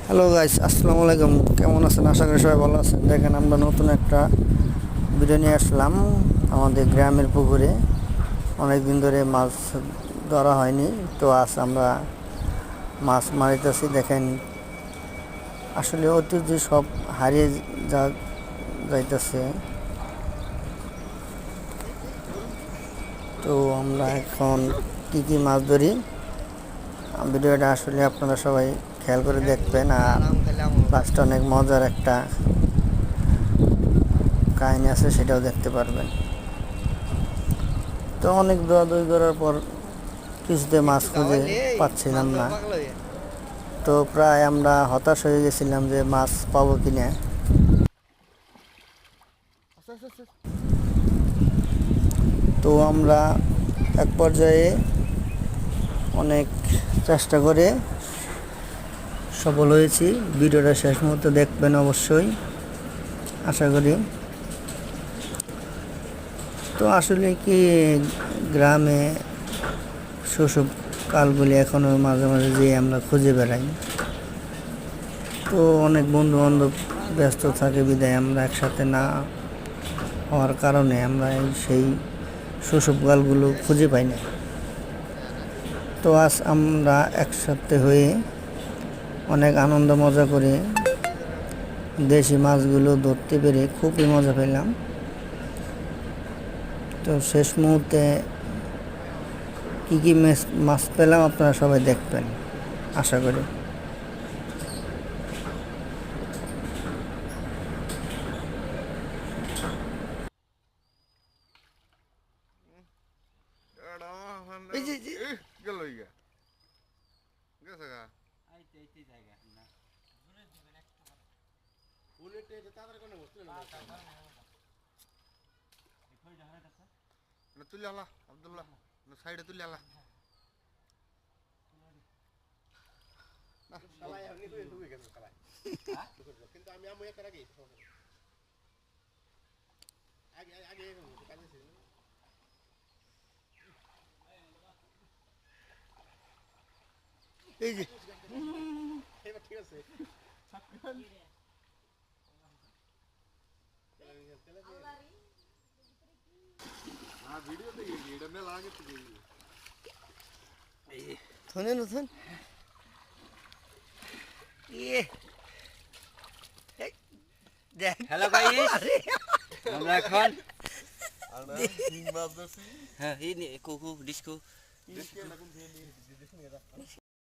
Hello guys, আসসালামু আলাইকুম। কেমন আছেন? আশা করি সবাই ভালো আছেন। দেখেন, আমরা নতুন একটা ভিডিও নিয়ে আসলাম আমাদের গ্রামের পুকুরে। অনেক দিন ধরে মাছ ধরা হয়নি, তো আজ আমরা মাছ মারিতেছি। দেখেন, আসলে ঐতিহ্য সব হারিয়ে যা যাইতেছে। তো আমরা এখন কি কি মাছ ধরি, ভিডিওটা আসলে আপনারা সবাই খেয়াল করে দেখবেন। আর লাস্টে অনেক মজার একটা কাহিনী আছে, সেটাও দেখতে পারবেন। তো অনেক দৌড়াদৌড়ি করার পর কিছুতে মাছ খুঁজে পাচ্ছিলাম না, তো প্রায় আমরা হতাশ হয়ে গেছিলাম যে মাছ পাবো কিনা। তো আমরা এক পর্যায়ে অনেক চেষ্টা করে সফল হয়েছি। ভিডিওটা শেষ মুহূর্তে দেখবেন অবশ্যই, আশা করি। তো আসলে কি, গ্রামে শৈশব কালগুলি এখনও মাঝে মাঝে যেয়ে আমরা খুঁজে বেড়াই। তো অনেক বন্ধু বান্ধব ব্যস্ত থাকে বিদায় আমরা একসাথে না হওয়ার কারণে আমরা সেই শৈশবকালগুলো খুঁজে পাই না। তো আজ আমরা একসাথে হয়ে অনেক আনন্দ মজা করে দেশি মাছগুলো ধরতে পেরে খুবই মজা পেলাম। তো শেষ মুহূর্তে কী কী মাছ পেলাম আপনারা সবাই দেখবেন, আশা করি। এই যে গেল গেছে গা তুলে আলা আব্দুল্লাহ, সাইডে তুলে আলা। কিন্তু আমি আমি একটা আগে আগে আগে কাজে এই যে এবার ঠিক আছে। ভিডিও দেখি এটা মেলা আগে থেকে শোনেন শোন, ইয়ে দেখ। হ্যালো গাইস, আমরা এখন মাছ ধরছি। হ্যাঁ এই কুকু ডিসকো